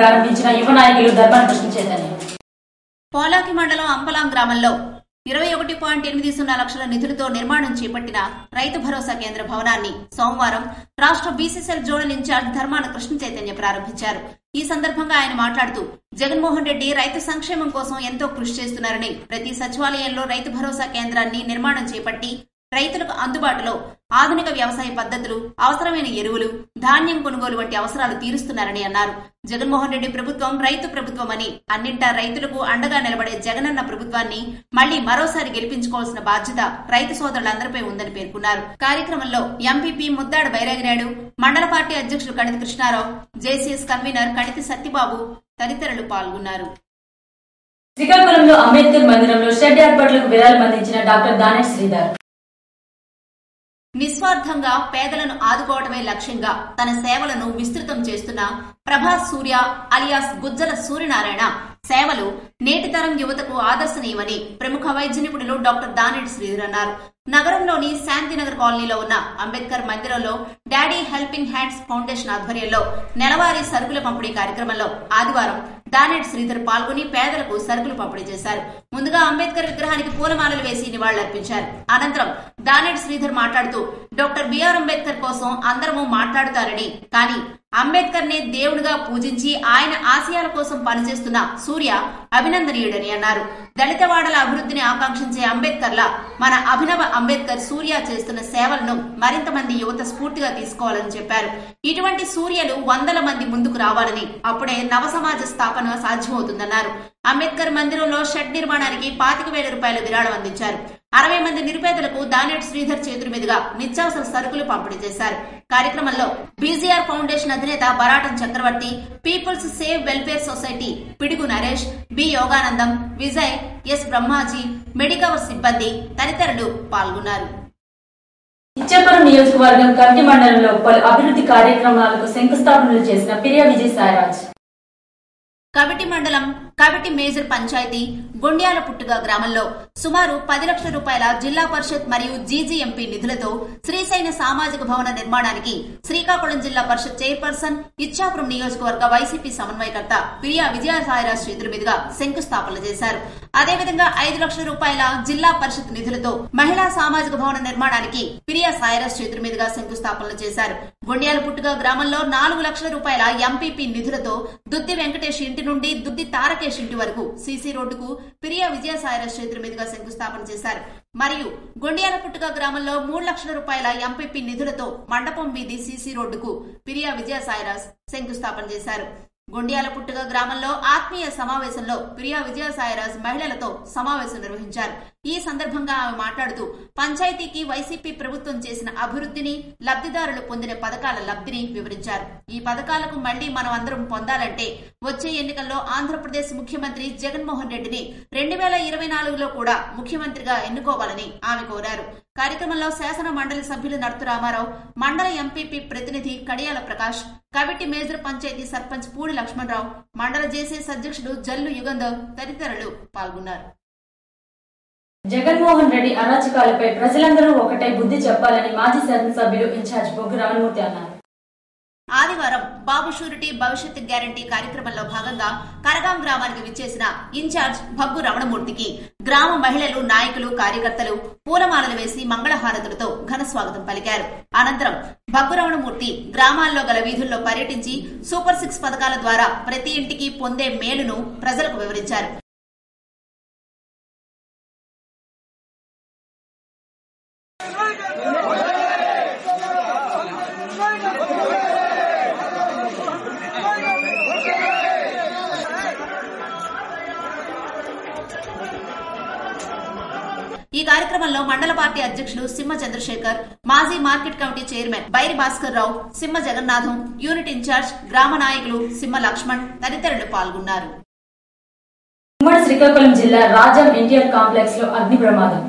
ప్రారంభించిన యువ నాయకులు ధర్మాన కృష్ణ చైతన్య. పోలాకి మండలం అంపలాం గ్రామంలో 21.80 లక్షల నిధులతో నిర్మాణం చేపట్టిన రైతు భరోసా కేంద్ర భవనాన్ని సోమవారం రాష్ట్ర BCCL zonal in charge Dharmana Krishna Chaitanya ప్రారంభించారు. ఈ సందర్భంగా ఆయన మాట్లాడుతూ జగన్మోహన్ రెడ్డి రైతు సంక్షేమం కోసం ఎంతో కృషి చేస్తున్నారని, ప్రతి సచివాలయంలో రైతు భరోసా కేంద్రాన్ని నిర్మాణం చేపట్టి రైతులకు అందుబాటులో ఆధునిక వ్యవసాయ పద్ధతులు, అవసరమైన ఎరువులు, ధాన్యం కొనుగోలు వంటి అవసరాలు తీరుస్తున్నారని అన్నారు. జగన్మోహన్ రెడ్డి ప్రభుత్వం రైతు ప్రభుత్వమని, అన్నింటా రైతులకు అండగా నిలబడే జగనన్న ప్రభుత్వాన్ని మళ్లీ మరోసారి గెలిపించుకోవాల్సిన బాధ్యత రైతు సోదరులందరిపై ఉందని పేర్కొన్నారు. కార్యక్రమంలో ఎంపీపీ ముద్దాడ బైరాగినాయుడు, మండల పార్టీ అధ్యక్షులు కణితి కృష్ణారావు, జేసీఎస్ కన్వీనర్ కణితి సత్యబాబు తదితరులు పాల్గొన్నారు. శ్రీకాకుళంలో అంబేద్కర్ మందిరంలో షెడ్ ఏర్పాట్లకు విరాళం అందించిన డాక్టర్ దానేటి శ్రీధర్. నిస్వార్థంగా పేదలను ఆదుకోవడమే లక్ష్యంగా తన సేవలను విస్తృతం చేస్తున్న ప్రభాస్ సూర్య అలియాస్ గుజ్జల సూర్యనారాయణ సేవలు నేటి తరం యువతకు ఆదర్శనీయమని ప్రముఖ వైద్య నిపుణులు డాక్టర్ దానేటి శ్రీధర్ అన్నారు. నగరంలోని శాంతినగర్ కాలనీలో ఉన్న అంబేద్కర్ మందిరంలో డాడీ హెల్పింగ్ హ్యాండ్స్ ఫౌండేషన్ ఆధ్వర్యంలో నెలవారీ సరుకుల పంపిణీ కార్యక్రమంలో ఆదివారం దానేటి శ్రీధర్ పాల్గొని పేదలకు సరుకులు పంపిణీ చేశారు. ముందుగా అంబేద్కర్ విగ్రహానికి పూలమాలలు వేసి నివాళులర్పించారు. అనంతరం దానేటి శ్రీధర్ మాట్లాడుతూ డాక్టర్ బిఆర్ అంబేద్కర్ కోసం అందరము మాట్లాడుతారని, కానీ అంబేద్కర్ నే దేవుడిగా పూజించి ఆయన ఆశయాల కోసం పనిచేస్తున్న సూర్య అభినందనీయుడని అన్నారు. దళిత వాడల అభివృద్ధిని ఆకాంక్షించే అంబేద్కర్లా మన అభినవ అంబేద్కర్ సూర్య చేస్తున్న సేవలను మరింత మంది యువత స్ఫూర్తిగా తీసుకోవాలని చెప్పారు. ఇటువంటి సూర్యలు 100 మంది ముందుకు రావాలని, అప్పుడే నవ సమాజ స్థాపన సాధ్యమవుతుందన్నారు. అంబేద్కర్ మందిరంలో షెడ్ నిర్మాణానికి 25,000 రూపాయల విరాళం అందించారు. 60 మంది నిరుపేదలకు దానేటి శ్రీధర్ చేతుల మీదుగా నిత్యావసర సరుకులు పంపిణీ చేశారు. కార్యక్రమంలో బీజీఆర్ ఫౌండేషన్ అధినేత Baratam Chakravarthi, people's save welfare society Pidugu Naresh, B Yoganandam, Vijay, S Brahmaji, Medicover సిబ్బంది తదితరులు పాల్గొన్నారు. ఇచ్చాపురం నియోజకవర్గం కవిటి మండలంలో పలు అభివృద్ధి కార్యక్రమాలకు శంకుస్థాపనలు చేసిన పిరియా విజయసాయిరాజ్. కవిటి మండలం కవిటి మేజర్ పంచాయతీ గుండ్యాల పుట్టుగా గ్రామంలో సుమారు 10 లక్షల రూపాయల జిల్లా పరిషత్ మరియు జీజీఎంపీ నిధులతో శ్రీశైన సామాజిక భవన నిర్మాణానికి శ్రీకాకుళం జిల్లా పరిషత్ చైర్పర్సన్, ఇచ్చాపురం నియోజకవర్గ వైసీపీ సమన్వయకర్త పిరియా విజయసాయిరాజ్ చేతుల మీదుగా శంకుస్థాపన చేశారు. అదేవిధంగా 5 లక్షల రూపాయల జిల్లా పరిషత్ నిధులతో మహిళా సామాజిక భవన నిర్మాణానికి పిరియా సాయిరాజ్ చేతుల మీదుగా శంకుస్థాపనలు చేశారు. గుండ్యాల పుట్టుగా గ్రామంలో 4 లక్షల రూపాయల ఎంపీపీ నిధులతో దుద్ది వెంకటేష్ ఇంటి నుండి దుద్ది తారకేష్ ఇంటి వరకు సీసీ రోడ్డుకు పిరియా విజయసాయిరాజ్ చేతుల మీదుగా శంకుస్థాపన చేశారు. మరియు గుండ్యాల పుట్టుగా గ్రామంలో 3 లక్షల రూపాయల ఎంపీపీ నిధులతో మండపం వీధి సీసీ రోడ్డుకు పిరియా విజయసాయిరాజ్ శంకుస్థాపన చేశారు. గుండ్యాల పుట్టుగా గ్రామంలో ఆత్మీయ సమావేశంలో పిరియా విజయసాయిరాజ్ మహిళలతో సమావేశం నిర్వహించారు. ఈ సందర్భంగా ఆమె మాట్లాడుతూ పంచాయతీకి వైసీపీ ప్రభుత్వం చేసిన అభివృద్ధిని, లబ్ధిదారులు పొందిన పథకాల లబ్ధిని వివరించారు. ఈ పథకాలకు మళ్లీ మనం అందరం పొందాలంటే వచ్చే ఎన్నికల్లో ఆంధ్రప్రదేశ్ ముఖ్యమంత్రి జగన్మోహన్ రెడ్డిని 2024లో కూడా ముఖ్యమంత్రిగా ఎన్నుకోవాలని ఆమె కోరారు. కార్యక్రమంలో శాసన మండలి సభ్యులు నర్తు రామారావు, మండల ఎంపీపీ ప్రతినిధి కడియాల ప్రకాష్, కవిటి మేజర్ పంచాయతీ సర్పంచ్ పూడి లక్ష్మణరావు, మండల జేసీఎస్ అధ్యక్షుడు జల్లు యుగంధర్ తదితరులు పాల్గొన్నారు. జగన్మోహన్ రెడ్డి అరాచకాలపై ప్రజలందరూ ఒకటే బుద్ధి చెప్పాలని మాజీ శాసనసభ్యులు ఇన్ఛార్జ్ బొగ్గు రమణమూర్తి అన్నారు. ఆదివారం బాబు షూరిటీ భవిష్యత్ గ్యారంటీ కార్యక్రమంలో భాగంగా కరగాం గ్రామానికి విచ్చేసిన ఇన్ఛార్జ్ భగ్గు రమణమూర్తికి గ్రామ మహిళలు, నాయకులు, కార్యకర్తలు పూలమాలలు వేసి మంగళహారతులతో ఘన స్వాగతం పలికారు. అనంతరం భగ్గు రమణమూర్తి గ్రామాల్లో గల వీధుల్లో పర్యటించి సూపర్ 6 పథకాల ద్వారా ప్రతి ఇంటికి పొందే మేలును ప్రజలకు వివరించారు. ఈ కార్యక్రమంలో మండల పార్టీ అధ్యక్షులు సింహ చంద్రశేఖర్, మాజీ market committee chairman Bairi Bhaskar Rao, Simha Jagannatham, unit incharge గ్రామ నాయకులు సింహ లక్ష్మణ్ తదితరులు పాల్గొన్నారు. ఉమ్మడి శ్రీకాకుళం జిల్లా రాజం ఎన్టీఆర్ కాంప్లెక్స్ లో అగ్ని ప్రమాదం.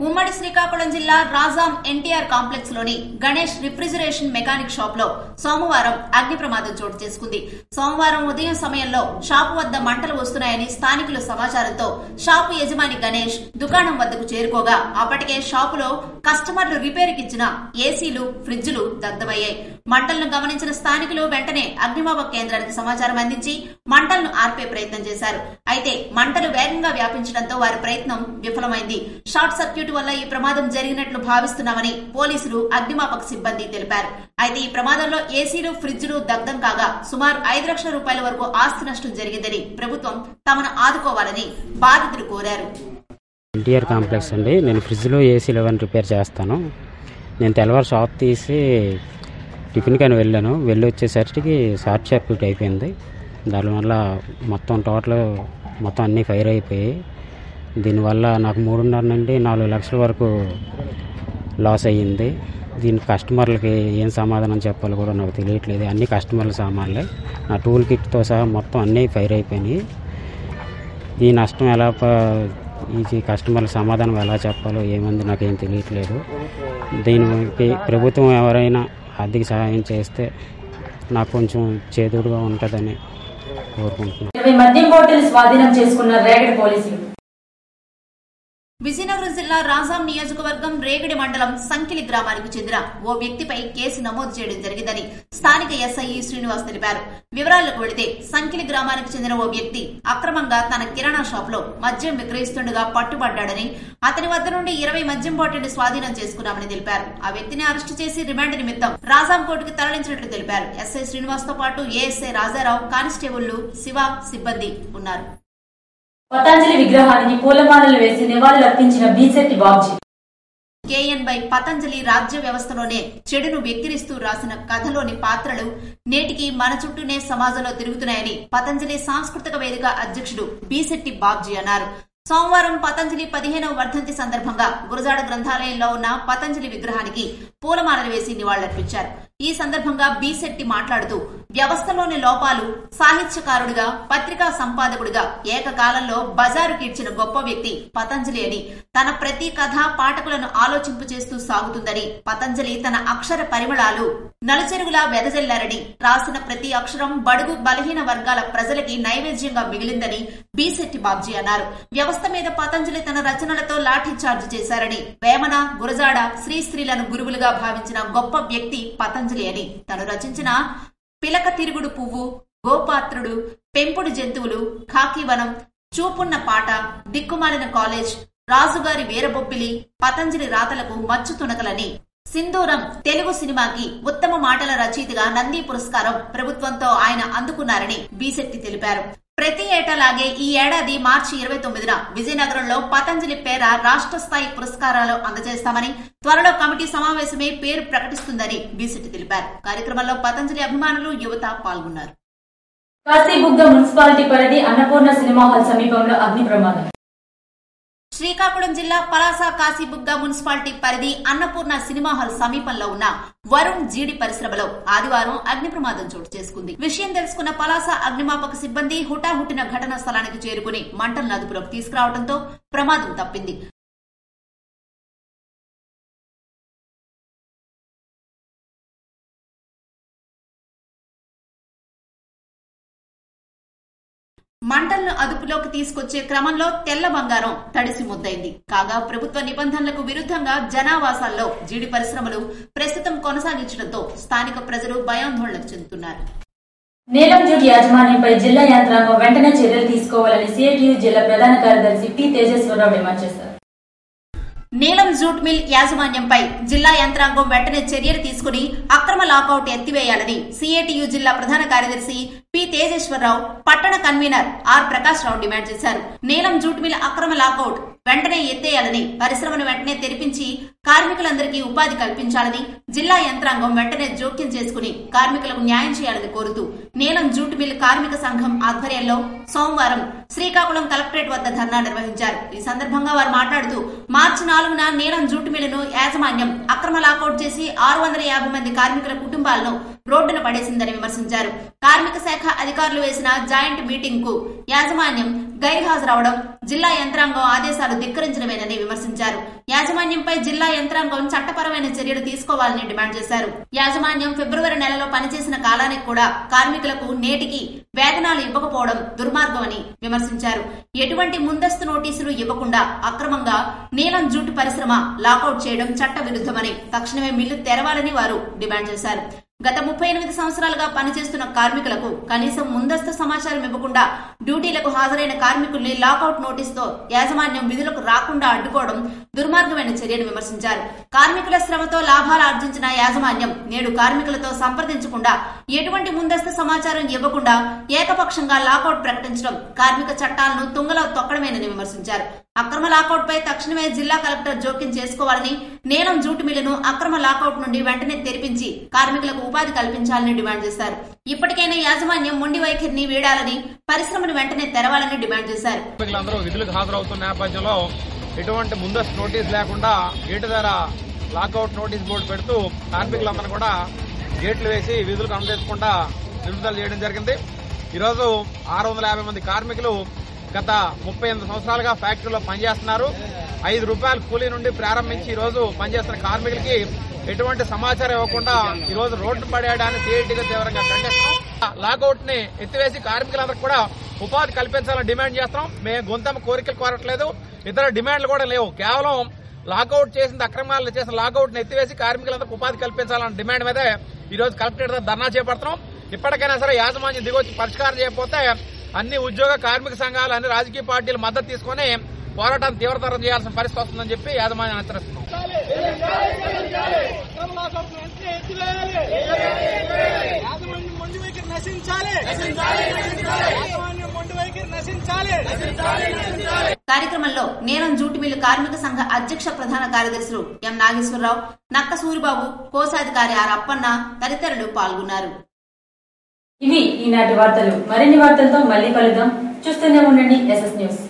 ఉమ్మడి శ్రీకాకుళం జిల్లా రాజాం ఎన్టీఆర్ కాంప్లెక్స్ లోని గణేష్ రిఫ్రిజిరేషన్ మెకానిక్ షాప్ లో సోమవారం అగ్ని ప్రమాదం చోటు చేసుకుంది. సోమవారం ఉదయం సమయంలో షాపు వద్ద మంటలు వస్తున్నాయని స్థానికుల సమాచారంతో షాపు యజమాని గణేష్ దుకాణం వద్దకు చేరుకోగా అప్పటికే షాపులో కస్టమర్లు రిపేరుకి ఇచ్చిన ఏసీలు, ఫ్రిడ్జ్లు దగ్ధమయ్యాయి. మంటలను గమనించిన స్థానికులు వెంటనే అగ్నిమాపక కేంద్రానికి సమాచారం అందించి మంటలను ఆర్పే ప్రయత్నం చేశారు. అయితే మంటలు వేగంగా వ్యాపించడంతో వారి ప్రయత్నం విఫలమైంది. షార్ట్ సర్క్యూట్ వల్ల ఈ ప్రమాదం జరిగినట్లు భావిస్తున్నామని పోలీసులు, అగ్నిమాపక సిబ్బంది తెలిపారు. అయితే ఈ ప్రమాదంలో ఏసీలు, ఫ్రిడ్జ్లు దగ్ధం కాగా సుమారు 5 లక్షల రూపాయల వరకు ఆస్తి నష్టం జరిగిందని ప్రభుత్వం తమను ఆదుకోవాలని బాధితులు కోరారు. ఎన్టీఆర్ కాంప్లెక్స్ అండి. నేను ఫ్రిడ్జ్లో ఏసీలు అవన్నీ రిపేర్ చేస్తాను. నేను తెల్లవారు షాప్ తీసి టిఫిన్ కానీ వెళ్ళాను. వెళ్ళి వచ్చేసరికి షార్ట్ సర్క్యూట్ అయిపోయింది. దానివల్ల మొత్తం అన్నీ ఫైర్ అయిపోయి దీనివల్ల నాకు 3.5 నుండి 4 లక్షల వరకు లాస్ అయ్యింది. దీనికి కస్టమర్లకి ఏం సమాధానం చెప్పాలో కూడా నాకు తెలియట్లేదు. అన్ని కస్టమర్ల సామాన్లే, నా టూల్ కిట్తో సహా మొత్తం అన్నీ ఫైర్ అయిపోయినాయి. ఈ నష్టం ఈ కస్టమర్ల సమాధానం ఎలా చెప్పాలో ఏముంది నాకేం తెలియట్లేదు. దీనికి ప్రభుత్వం ఎవరైనా ఆర్థిక సహాయం చేస్తే నాకు కొంచెం చేదుడుగా ఉంటుందని కోరుకుంటున్నాను. 20 మద్యం బాటిల్ స్వాధీనం చేసుకున్న రేగడి పోలీసులు. విజయనగరం జిల్లా రాజాం నియోజకవర్గం రేగడి మండలం సంకిలి గ్రామానికి చెందిన ఓ వ్యక్తిపై కేసు నమోదు చేయడం జరిగిందని స్థానిక ఎస్ఐ శ్రీనివాస్ తెలిపారు. వివరాలకు వెళితే సంకిలి గ్రామానికి చెందిన ఓ వ్యక్తి అక్రమంగా తన కిరాణా షాప్ లో మద్యం విక్రయిస్తుండగా పట్టుబడ్డాడని, అతని వద్ద నుండి 20 మద్యం బాటిల్ స్వాధీనం చేసుకున్నామని తెలిపారు. ఆ వ్యక్తిని అరెస్టు చేసి రిమాండ్ నిమిత్తం రాజాం కోర్టుకు తరలించినట్లు తెలిపారు. ఎస్ఐ శ్రీనివాస్ తో పాటు ఏఎస్ఐ రాజారావు, కానిస్టేబుళ్లు, శివ సిబ్బంది ఉన్నారు. పతంజలి విగ్రహానికి పూలమాలలు వేసి నివాళులర్పించిన బీసెట్టి బాబ్జీ. కేఎన్బై పతంజలి రాజ్య వ్యవస్థలోనే చెడును వెక్కిరిస్తూ రాసిన కథలోని పాత్రలు నేటికి మన చుట్టూనే సమాజంలో తిరుగుతున్నాయని పతంజలి సాంస్కృతిక వేదిక అధ్యక్షుడు బీసెట్టి బాబ్జీ అన్నారు. సోమవారం పతంజలి 15వ వర్ధంతి సందర్భంగా గురజాడ గ్రంథాలయంలో ఉన్న పతంజలి విగ్రహానికి పూలమాలలు వేసి నివాళులర్పించారు. ఈ సందర్భంగా బీసెట్టి మాట్లాడుతూ వ్యవస్థలోని లోపాలు, సాహిత్యకారుడిగా, పత్రికా సంపాదకుడిగా ఏకకాలంలో బజారు కీడ్చిన గొప్ప వ్యక్తి పతంజలి అని, తన ప్రతి కథ పాఠకులను ఆలోచింపు చేస్తూ సాగుతుందని, పతంజలి తన అక్షర పరిమళాలు నలుచెరుగులా వెదజల్లారని, రాసిన ప్రతి అక్షరం బడుగు బలహీన వర్గాల ప్రజలకి నైవేద్యంగా మిగిలిందని బీసెట్టి బాబ్జీ అన్నారు. వ్యవస్థ మీద పతంజలి తన రచనలతో లాఠీ చార్జ్ చేశారని, వేమన, గురజాడ, శ్రీస్త్రీలను గురువులుగా భావించిన గొప్ప వ్యక్తి పతంజలి అని, తను రచించిన పిలక తిరుగుడు పువ్వు, గోపాత్రుడు, పెంపుడు జంతువులు, ఖాకీవనం, చూపున్న పాట, దిక్కుమాలిన కాలేజ్, రాజుగారి వీరబొబ్బిలి, పతంజలి రాతలకు మచ్చు తునకలని, సింధూరం తెలుగు సినిమాకి ఉత్తమ మాటల రచయితగా నంది పురస్కారం ప్రభుత్వంతో ఆయన అందుకున్నారని బీసెట్టి తెలిపారు. ప్రతి ఏటాలాగే ఈ ఏడాది మార్చి 29న విజయనగరంలో పతంజలి పేర రాష్ట్ర స్థాయి పురస్కారాలు అందజేస్తామని, త్వరలో కమిటీ సమావేశమే పేరు ప్రకటిస్తుందని బీసెట్టి తెలిపారు. కార్యక్రమంలో పతంజలి అభిమానులు, యువత పాల్గొన్నారు. కాశీబుగ్గ మున్సిపాలిటీ పరిధి అన్నపూర్ణ సినిమా హాల్ సమీపంలో అగ్ని ప్రమాదం. శ్రీకాకుళం జిల్లా పలాస కాశీబుగ్గ మున్సిపాలిటీ పరిధి అన్నపూర్ణ సినిమా హాల్ సమీపంలో ఉన్న వరుణ్ జీడి పరిశ్రమలో ఆదివారం అగ్ని ప్రమాదం చోటు చేసుకుంది. విషయం తెలుసుకున్న పలాస అగ్నిమాపక సిబ్బంది హుటాహుటిన ఘటనా స్థలానికి చేరుకుని మంటలను అదుపులోకి తీసుకురావడంతో ప్రమాదం తప్పింది. మంటలను అదుపులోకి తీసుకొచ్చే క్రమంలో తెల్ల బంగారం తడిసి ముద్దైంది. కాగా ప్రభుత్వ నిబంధనలకు విరుద్ధంగా జనావాసాల్లో జీడి పరిశ్రమలు ప్రస్తుతం కొనసాగించడంతో స్థానిక ప్రజలు భయాందోళనకు చెందుతున్నారు. నీలం జూట్ యాజమాన్యంపై జిల్లా యంత్రాంగం వెంటనే చర్యలు తీసుకోవాలని సిఐటియు జిల్లా ప్రధాన కార్యదర్శి పి తేజేశ్వరరావు డిమాండ్ చేశారు. నీలం జూట్ మిల్ యాజమాన్యంపై జిల్లా యంత్రాంగం వెంటనే చర్యలు తీసుకుని అక్రమ లాకౌట్ ఎత్తివేయాలని సిఐటియు జిల్లా ప్రధాన కార్యదర్శి పి తేజేశ్వరరావు, పట్టణ convener R Prakash Rao demand చేశారు. నీలం జూట్ మిల్ అక్రమ లాకౌట్ వెంటనే ఎత్తేయాలని, పరిశ్రమను వెంటనే తెరిపించి కార్మికులందరికీ ఉపాధి కల్పించాలని, జిల్లా యంత్రాంగం వెంటనే జోక్యం చేసుకుని కార్మికులకు న్యాయం చేయాలని కోరుతూ నీలం జూట్ మిల్ కార్మిక సంఘం ఆధ్వర్యంలో సోమవారం శ్రీకాకుళం కలెక్టరేట్ వద్ద ధర్నా నిర్వహించారు. ఈ సందర్భంగా వారు మాట్లాడుతూ మార్చి 4న నీలం జూట్ మిల్లును యాజమాన్యం అక్రమ లాకౌట్ చేసి 650 మంది కార్మికుల కుటుంబాలను రోడ్డున పడేసిందని విమర్శించారు. కార్మిక శాఖ శాఖ అధికారులు వేసిన జాయింట్ మీటింగ్ కు యాజమాన్యం గైర్హాజరవడం జిల్లా యంత్రాంగం ఆదేశాలు ధిక్కరించడమేనని విమర్శించారు. యాజమాన్యంపై జిల్లా యంత్రాంగం చట్టపరమైన చర్యలు తీసుకోవాలని డిమాండ్ చేశారు. యాజమాన్యం ఫిబ్రవరి నెలలో పనిచేసిన కాలానికి కూడా కార్మికులకు నేటికి వేతనాలు ఇవ్వకపోవడం దుర్మార్గమని విమర్శించారు. ఎటువంటి ముందస్తు నోటీసులు ఇవ్వకుండా అక్రమంగా నీలం జూట్ పరిశ్రమ లాకౌట్ చేయడం చట్ట విరుద్ధమని తక్షణమే మిల్లు తెరవాలని వారు డిమాండ్ చేశారు. గత 38 సంవత్సరాలుగా పనిచేస్తున్న కార్మికులకు కనీసం ముందస్తు సమాచారం ఇవ్వకుండా డ్యూటీలకు హాజరైన కార్మికుల్ని లాకౌట్ నోటీసుతో యాజమాన్యం విధులకు రాకుండా అడ్డుకోవడం దుర్మార్గమైన చర్యను విమర్శించారు. కార్మికుల శ్రమతో లాభాలు ఆర్జించిన యాజమాన్యం నేడు కార్మికులతో సంప్రదించకుండా ఎటువంటి ముందస్తు సమాచారం ఇవ్వకుండా ఏకపక్షంగా లాకౌట్ ప్రకటించడం కార్మిక చట్టాలను తుంగలో తొక్కడమేనని విమర్శించారు. అక్రమ లాకౌట్ పై తక్షణమే జిల్లా కలెక్టర్ జోక్యం చేసుకోవాలని, నీలం జూట్ మిల్లును అక్రమ లాకౌట్ నుండి వెంటనే తెరిపించి కార్మికులకు ఉపాధి కల్పించాలని డిమాండ్ చేశారు. ఇప్పటికైనా యాజమాన్యం మొండి వైఖరిని వీడాలని, పరిశ్రమను వెంటనే తెరవాలని డిమాండ్ చేశారు. విధులకు హాజరవుతున్న నేపథ్యంలో ఎటువంటి ముందస్తు నోటీస్ లేకుండా గేటు ధర లాకౌట్ నోటీస్ బోర్డు పెడుతూ కార్మికులందరూ కూడా గేట్లు వేసి విధులకు అనుమతించకుండా నిలుపుదల చేయడం జరిగింది. ఈరోజు 650 మంది కార్మికులు గత 38 సంవత్సరాలుగా ఫ్యాక్టరీలో పనిచేస్తున్నారు. 5 రూపాయల కూలీ నుండి ప్రారంభించి ఈ రోజు పనిచేస్తున్న కార్మికులకి ఎటువంటి సమాచారం ఇవ్వకుండా ఈ రోజు రోడ్డు పడేయడాన్ని సిఐటిగా తీవ్రంగా ఖండిస్తున్నాం. లాకౌట్ ని ఎత్తివేసి కార్మికులందరూ కూడా ఉపాధి కల్పించాలని డిమాండ్ చేస్తున్నాం. మేము గొంతమ్మ కోరికలు కోరట్లేదు, ఇతర డిమాండ్లు కూడా లేవు. కేవలం లాకౌట్ చేసిన అక్రమాలు చేసిన లాకౌట్ ని ఎత్తివేసి కార్మికులందరికీ ఉపాధి కల్పించాలన్న డిమాండ్ మీదే ఈ రోజు కలెక్టరేట్ ధర్నా చేపడుతున్నాం. ఇప్పటికైనా సరే యాజమాన్యం దిగొచ్చి పరిష్కారం చేయకపోతే అన్ని ఉద్యోగ కార్మిక సంఘాలు, అన్ని రాజకీయ పార్టీలు మద్దతు తీసుకుని పోరాటాన్ని తీవ్రతరం చేయాల్సిన పరిస్థితి వస్తుందని చెప్పి యాజమాన్యం హెచ్చరిస్తున్నాం. కార్యక్రమంలో నీలం జూట్ మిల్లు కార్మిక సంఘ అధ్యక్ష ప్రధాన కార్యదర్శులు ఎం నాగేశ్వరరావు, నక్క సూరిబాబు, కోశాధికారి ఆర్ అప్పన్న తదితరులు పాల్గొన్నారు. ఇవి ఈనాటి వార్తలు. మరిన్ని వార్తలతో మళ్లీ కలుద్దాం. చూస్తూనే ఉండండి ఎస్ఎస్ న్యూస్.